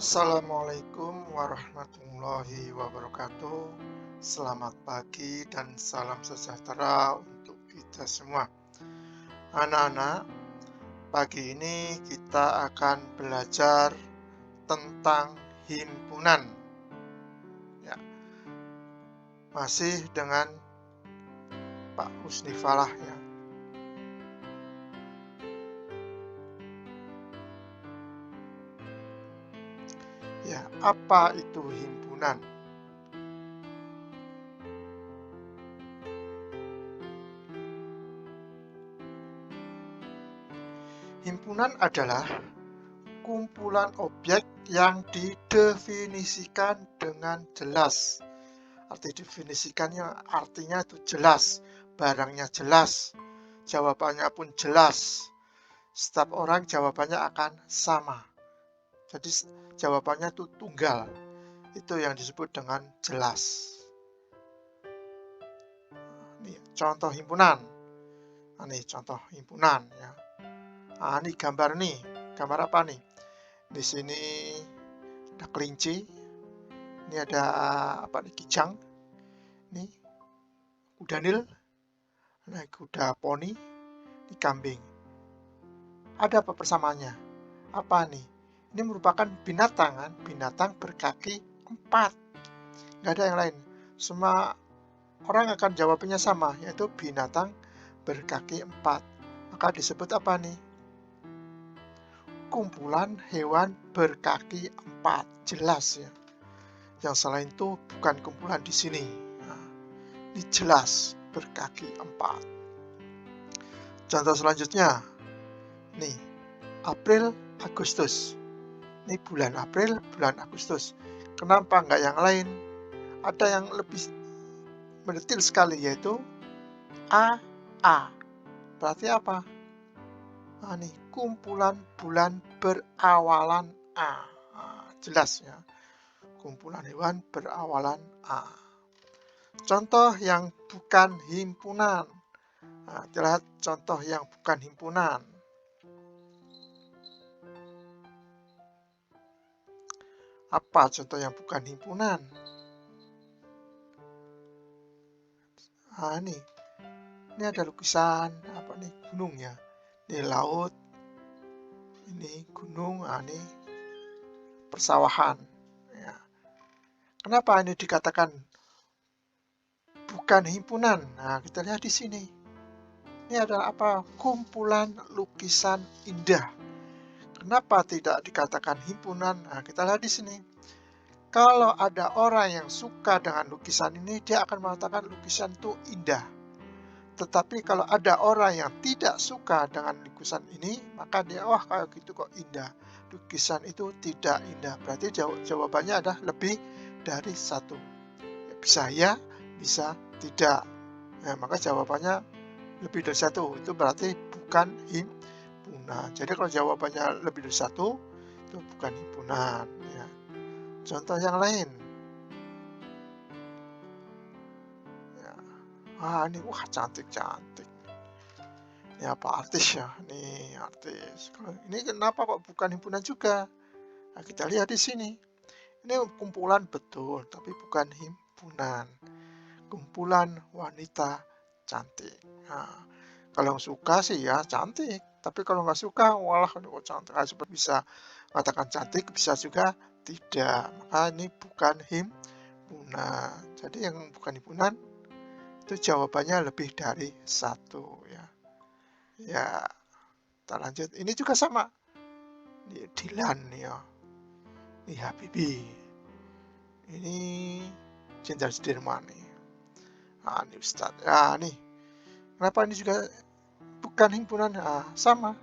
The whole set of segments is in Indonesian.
Assalamualaikum warahmatullahi wabarakatuh. Selamat pagi dan salam sejahtera untuk kita semua. Anak-anak, pagi ini kita akan belajar tentang himpunan. Ya, masih dengan Pak Husni Falah ya. Ya, apa itu himpunan? Himpunan adalah kumpulan objek yang didefinisikan dengan jelas. Arti definisikannya artinya itu jelas, barangnya jelas, jawabannya pun jelas. Setiap orang jawabannya akan sama. Jadi jawabannya itu tunggal. Itu yang disebut dengan jelas. Ini contoh himpunan. Ini contoh himpunan ya. Ini gambar nih. Gambar apa nih? Di sini ada kelinci. Ini ada apa nih? Kijang. Ini kuda nil. Nah, kuda poni. Ini kambing. Ada apa persamaannya? Apa nih? Ini merupakan binatang kan? Binatang berkaki 4. Nggak ada yang lain. Semua orang akan jawabannya sama, yaitu binatang berkaki 4. Maka disebut apa nih? Kumpulan hewan berkaki 4. Jelas ya. Yang selain itu bukan kumpulan di sini. Nah, ini jelas berkaki 4. Contoh selanjutnya. Nih, April, Agustus. Ini bulan April, bulan Agustus. Kenapa nggak yang lain? Ada yang lebih mendetil sekali, yaitu A. Berarti apa? Nah, nih, kumpulan bulan berawalan A. Nah, jelas ya. Kumpulan hewan berawalan A. Contoh yang bukan himpunan. Nah, lihat contoh yang bukan himpunan. Apa contoh yang bukan himpunan? Nah, ini ada lukisan apa nih? Gunung ya. Ini laut. Ini gunung. Nah, ini persawahan. Ya. Kenapa ini dikatakan bukan himpunan? Nah, kita lihat di sini. Ini adalah apa? Kumpulan lukisan indah. Kenapa tidak dikatakan himpunan? Nah, kita lihat di sini. Kalau ada orang yang suka dengan lukisan ini, dia akan mengatakan lukisan itu indah. Tetapi kalau ada orang yang tidak suka dengan lukisan ini, maka dia, wah kayak gitu kok indah. Lukisan itu tidak indah. Berarti jawabannya adalah lebih dari satu. Ya, bisa ya, bisa tidak. Nah, maka jawabannya lebih dari satu. Itu berarti bukan himpunan. Jadi kalau jawabannya lebih dari satu, itu bukan himpunan. Ya. Contoh yang lain. Ya. Ini wah cantik-cantik. Ini apa artis ya? Ini artis. Ini kenapa kok bukan himpunan juga? Nah, kita lihat di sini. Ini kumpulan betul, tapi bukan himpunan. Kumpulan wanita cantik. Nah, kalau yang suka sih ya cantik, tapi kalau nggak suka, walah kok cantik. Seperti bisa katakan cantik, bisa juga tidak. Maka ini bukan himpunan. Jadi yang bukan himpunan itu jawabannya lebih dari satu ya. Ya, kita lanjut. Ini juga sama. Ini Dilan ya. Ini Habibie. Ini Jenderal Sudirman nih. Nah, ini Ustadz. Ya, nih. Kenapa ini juga bukan himpunan? Nah, sama.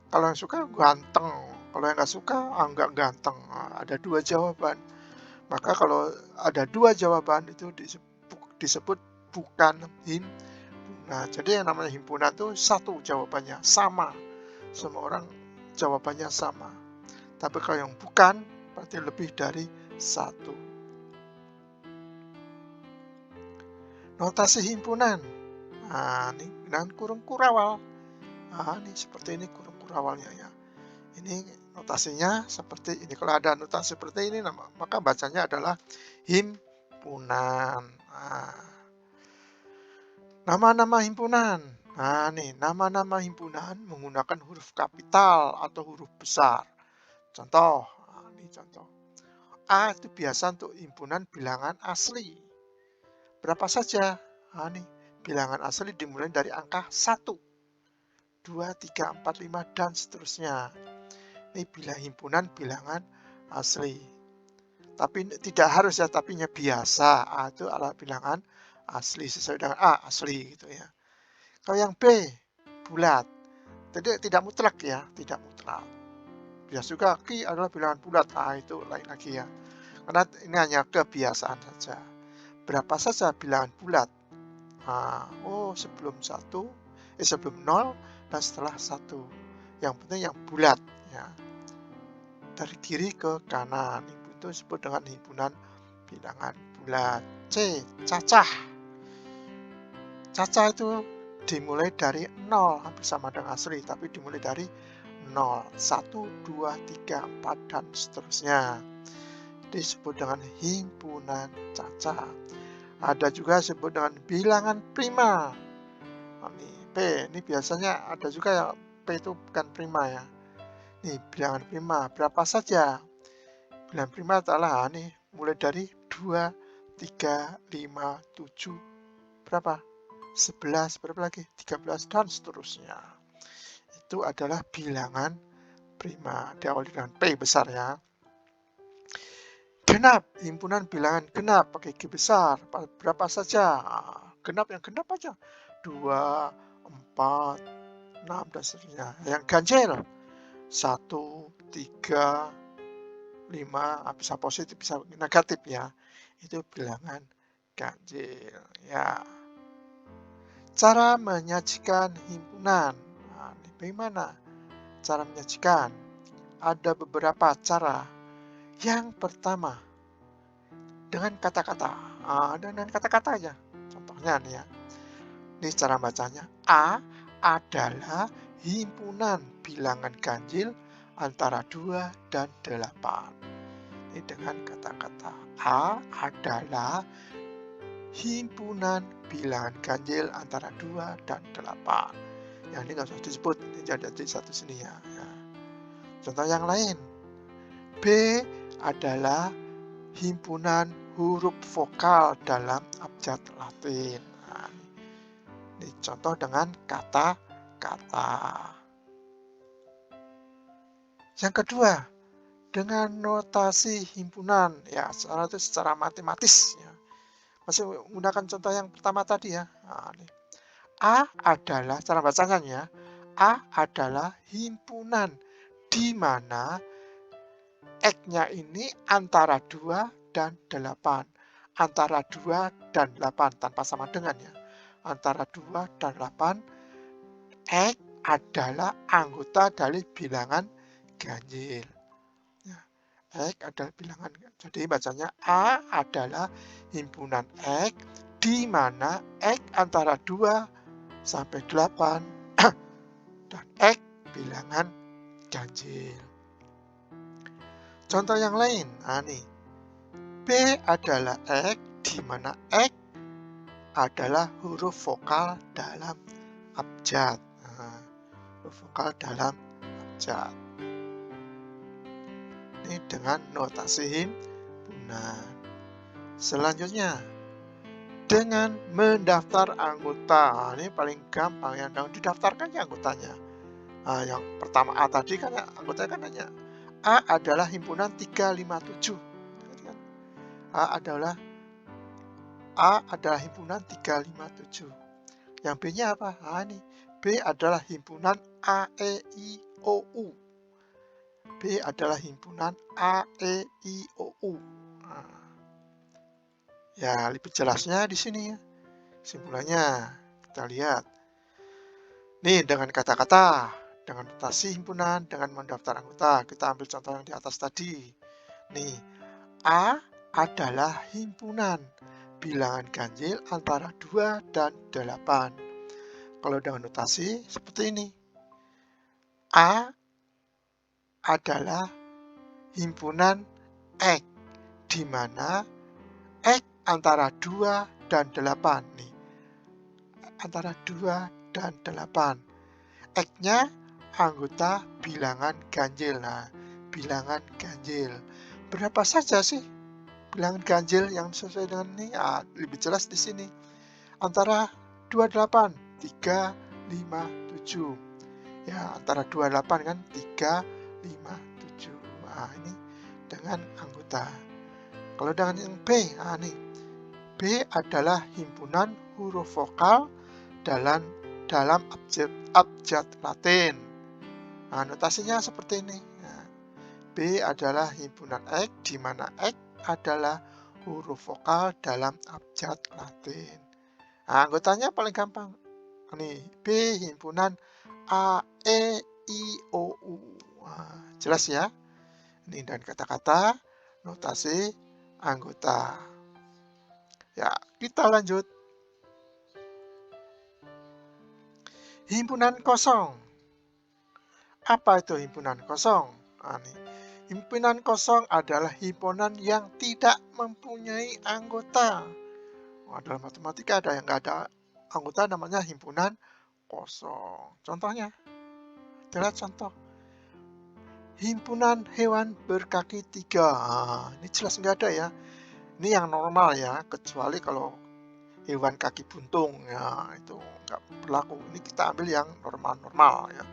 Kalau yang suka ganteng. Kalau yang nggak suka, nggak ganteng. Nah, ada dua jawaban. Maka kalau ada dua jawaban itu disebut bukan himpunan. Jadi yang namanya himpunan itu satu jawabannya sama. Semua orang jawabannya sama. Tapi kalau yang bukan, berarti lebih dari satu. Notasi himpunan. Nah, ini dengan kurung kurawal. Nah, ini seperti ini kurung kurawalnya ya. Ini notasinya seperti ini. Kalau ada notasi seperti ini, maka bacanya adalah himpunan. Nah, nama-nama himpunan. Nah, nih, nama-nama himpunan menggunakan huruf kapital atau huruf besar. Contoh, nah, ini contoh. A itu biasa untuk himpunan bilangan asli. Berapa saja? Nah, nih, bilangan asli dimulai dari angka 1, 2, 3, 4, 5, dan seterusnya. Ini himpunan bilangan asli. Tapi tidak harus ya, tapinya biasa. A itu adalah bilangan asli, sesuai dengan A, asli gitu ya. Kalau yang B, bulat. Jadi tidak mutlak ya, tidak mutlak. Biasa juga Q adalah bilangan bulat. Ah, itu lain lagi ya. Karena ini hanya kebiasaan saja. Berapa saja bilangan bulat? Nah, sebelum 0 dan setelah 1. Yang penting yang bulat ya. Dari kiri ke kanan. Itu disebut dengan himpunan bilangan bulat. C, cacah. Cacah itu dimulai dari 0, hampir sama dengan asli, tapi dimulai dari 0, 1, 2, 3, 4, dan seterusnya. Disebut dengan himpunan cacah. Ada juga disebut dengan bilangan prima. Ini P, ini biasanya ada juga yang P itu bukan prima ya. Nih, bilangan prima, berapa saja? Bilangan prima adalah nih, mulai dari 2, 3, 5, 7, berapa? 11, berapa lagi? 13, dan seterusnya. Itu adalah bilangan prima. Diawali dengan P besar ya. Genap, himpunan bilangan genap pakai G besar. Berapa saja? Genap yang genap aja. 2, 4, 6, dan seterusnya. Yang ganjil, 1, 3, 5, bisa positif, bisa negatif ya. Itu bilangan ganjil ya. Cara menyajikan himpunan. Nah, ini bagaimana cara menyajikan? Ada beberapa cara. Yang pertama, dengan kata-kata. Dengan kata-kata aja. Contohnya nih ya. Ini cara bacanya. A adalah himpunan bilangan ganjil antara 2 dan 8. Ini dengan kata-kata. A adalah himpunan bilangan ganjil antara 2 dan 8. Yang ini nggak usah disebut, ini jadi satu sini ya. Contoh yang lain. B adalah himpunan huruf vokal dalam abjad Latin. Nah, ini contoh dengan kata-kata. Yang kedua, dengan notasi himpunan. Ya, secara matematis ya. Masih menggunakan contoh yang pertama tadi ya. Nah, ini. A adalah, cara bacanya ya, A adalah himpunan di mana X-nya ini antara 2 dan 8. Antara 2 dan 8 tanpa sama dengan ya. Antara 2 dan 8, X adalah anggota dari bilangan ganjil. Ya, X adalah bilangan. Jadi bacanya A adalah himpunan X di mana X antara 2 sampai 8 dan X bilangan ganjil. Contoh yang lain, nih. B adalah X di mana X adalah huruf vokal dalam abjad. Huruf vokal dalam abjad. Ini dengan notasi himpunan. Selanjutnya, dengan mendaftar anggota. Ini paling gampang yang didaftarkan ya anggotanya. Yang pertama A tadi kan anggotanya kan hanya A adalah himpunan 357. A adalah himpunan 357. Yang B-nya apa? Ini B adalah himpunan A, E, I, O, U. B adalah himpunan A, E, I, O, U. Ya, lebih jelasnya di sini ya. Kesimpulannya, kita lihat. Nih, dengan kata-kata, dengan notasi himpunan, dengan mendaftar anggota. Kita ambil contoh yang di atas tadi. Nih, A adalah himpunan bilangan ganjil antara 2 dan 8. Kalau dengan notasi seperti ini. A adalah himpunan X, di mana X antara 2 dan 8 nih. Antara 2 dan 8. X-nya anggota bilangan ganjil. Nah, bilangan ganjil. Berapa saja sih bilangan ganjil yang sesuai dengan ini? Lebih jelas di sini. Antara 28, 3, 5, 7. Ya, antara 28 kan 3, 5, 7. Nah, ini dengan anggota. Kalau dengan yang B, nih. B adalah himpunan huruf vokal dalam abjad Latin. Nah, notasinya seperti ini. Nah, B adalah himpunan X, di mana X adalah huruf vokal dalam abjad Latin. Nah, anggotanya paling gampang. Nih, B himpunan A, E, I, O, U. Nah, jelas ya? Ini dan kata-kata, notasi, anggota. Ya, kita lanjut. Himpunan kosong. Apa itu himpunan kosong? Nah, nih. Himpunan kosong adalah himpunan yang tidak mempunyai anggota. Nah, dalam matematika ada yang nggak ada anggota, namanya himpunan kosong. Contohnya, kita lihat contoh. Himpunan hewan berkaki 3. Nah, ini jelas nggak ada ya. Ini yang normal ya, kecuali kalau hewan kaki buntung, ya itu nggak berlaku. Ini kita ambil yang normal-normal ya.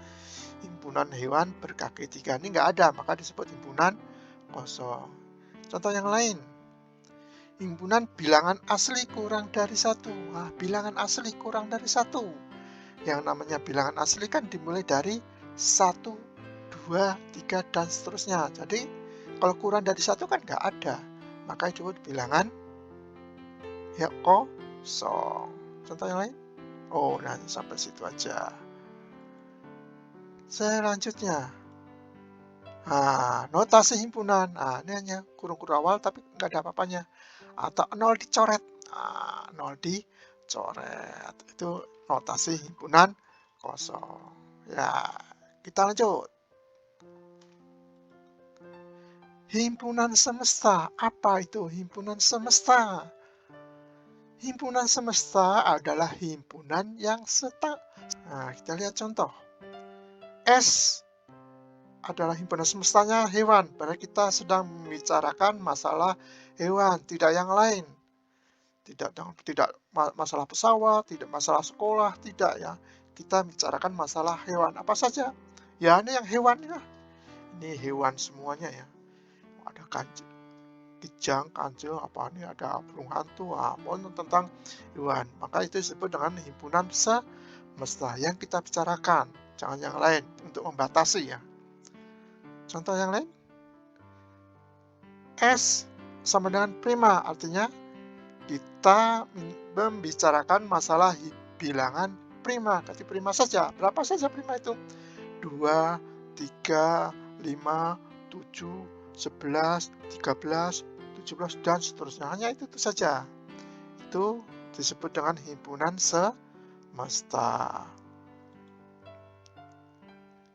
Himpunan hewan berkaki 3 ini nggak ada, maka disebut himpunan kosong. Contoh yang lain, himpunan bilangan asli kurang dari 1. Nah, bilangan asli kurang dari 1. Yang namanya bilangan asli kan dimulai dari 1, 2, 3, dan seterusnya. Jadi, kalau kurang dari 1 kan nggak ada. Maka disebut bilangan ya kosong. Contoh yang lain? Oh, nah sampai situ aja. Selanjutnya, notasi himpunan. Nah, ini hanya kurung-kurung awal tapi nggak ada apa-apanya. Atau 0 dicoret. 0 dicoret. Itu notasi himpunan kosong. Ya, kita lanjut. Himpunan semesta. Apa itu himpunan semesta? Himpunan semesta adalah himpunan yang Nah, kita lihat contoh. S adalah himpunan semestanya hewan. Berarti kita sedang membicarakan masalah hewan, tidak yang lain. Tidak masalah pesawat, tidak masalah sekolah, tidak ya. Kita bicarakan masalah hewan. Apa saja? Ya, ini yang hewan ya. Ini hewan semuanya ya. Ada kijang, kancil, apa ini ada burung hantu, tentang hewan. Maka itu disebut dengan himpunan semesta yang kita bicarakan. Jangan yang lain untuk membatasi ya. Contoh yang lain. S sama dengan prima, artinya kita membicarakan masalah bilangan prima. Kasih prima saja. Berapa saja prima itu? 2, 3, 5, 7, 11, 13, 17, dan seterusnya. Hanya itu saja. Itu disebut dengan himpunan semesta.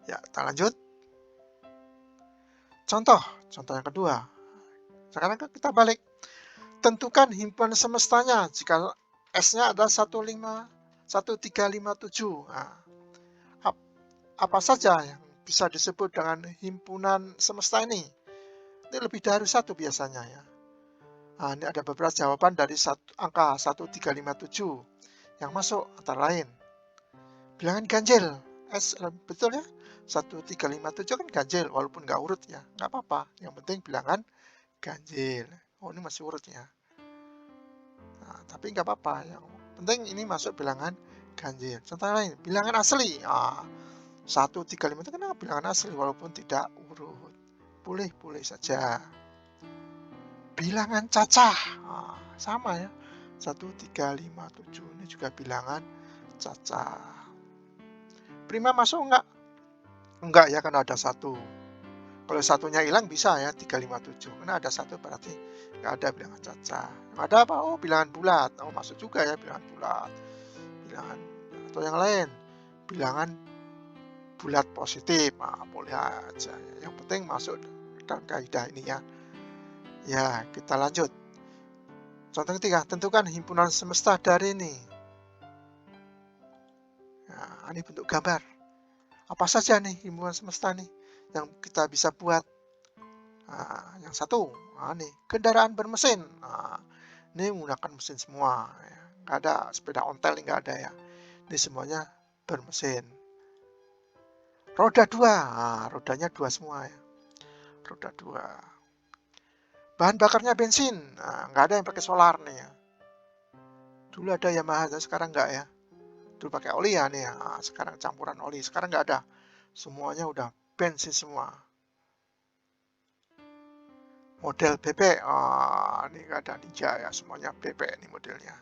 Ya, kita lanjut. Contoh yang kedua. Sekarang kita balik. Tentukan himpunan semestanya jika S-nya ada 1357. Apa saja yang bisa disebut dengan himpunan semesta ini? Ini lebih dari satu biasanya ya. Ini ada beberapa jawaban dari angka 1357 yang masuk antara lain. Bilangan ganjil. S, betul ya? 1357 kan ganjil, walaupun nggak urut ya. Nggak apa-apa, yang penting bilangan ganjil. Oh, ini masih urut ya. Nah, tapi nggak apa-apa, yang penting ini masuk bilangan ganjil. Contoh lain, bilangan asli. 135 itu kan bilangan asli walaupun tidak urut. Boleh-boleh saja. Bilangan cacah. Sama ya. 1357 ini juga bilangan cacah. Prima masuk enggak? Enggak ya, karena ada 1. Kalau satunya hilang bisa ya 357. Karena ada 1 berarti nggak ada bilangan cacah. Yang ada apa? Oh, bilangan bulat. Oh, masuk juga ya bilangan bulat. Bilangan atau yang lain. Bilangan bulat positif, boleh aja. Yang penting masuk dalam kaidah ini ya. Ya, kita lanjut. Contoh ketiga, tentukan himpunan semesta dari ini. Nah, ini bentuk gambar. Apa saja nih himpunan semesta nih yang kita bisa buat? Nah, yang satu, nih kendaraan bermesin. Nah, ini menggunakan mesin semua. Ya. Nggak ada sepeda ontel, nggak ada ya. Ini semuanya bermesin. Roda dua, rodanya dua semua ya. Roda dua. Bahan bakarnya bensin, nggak ada yang pakai solar nih ya. Dulu ada Yamaha, sekarang nggak ya. Dulu pakai oli ya nih ya, sekarang campuran oli, sekarang nggak ada. Semuanya udah bensin semua. Model bebek, ini nggak ada Ninja ya, semuanya bebek ini modelnya.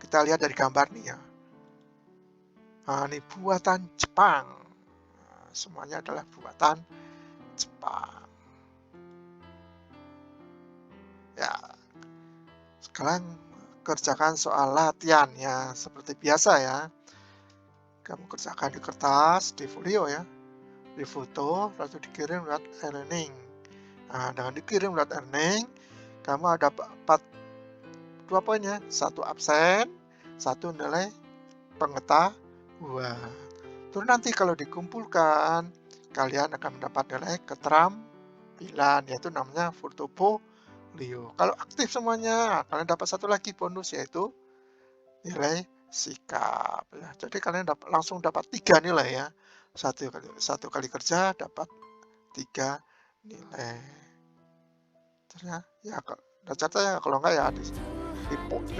Kita lihat dari gambar nih ya. Ini buatan Jepang. Semuanya adalah buatan Jepang. Ya, sekarang kerjakan soal latihan ya, seperti biasa ya. Kamu kerjakan di kertas, di folio ya, di foto, lalu dikirim lewat e-learning. Nah, dengan dikirim lewat e-learning, kamu ada 2 poin ya, 1 absen, 1 nilai pengetahuan. Terus nanti kalau dikumpulkan, kalian akan mendapat nilai keterampilan, yaitu namanya portofolio. Kalau aktif semuanya, kalian dapat 1 lagi bonus, yaitu nilai sikap. Ya, jadi kalian langsung dapat 3 nilai ya. Satu kali kerja dapat 3 nilai. Terus ya catat ya, kalau enggak ya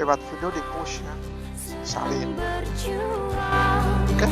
lewat video di push ya, salin. Oke.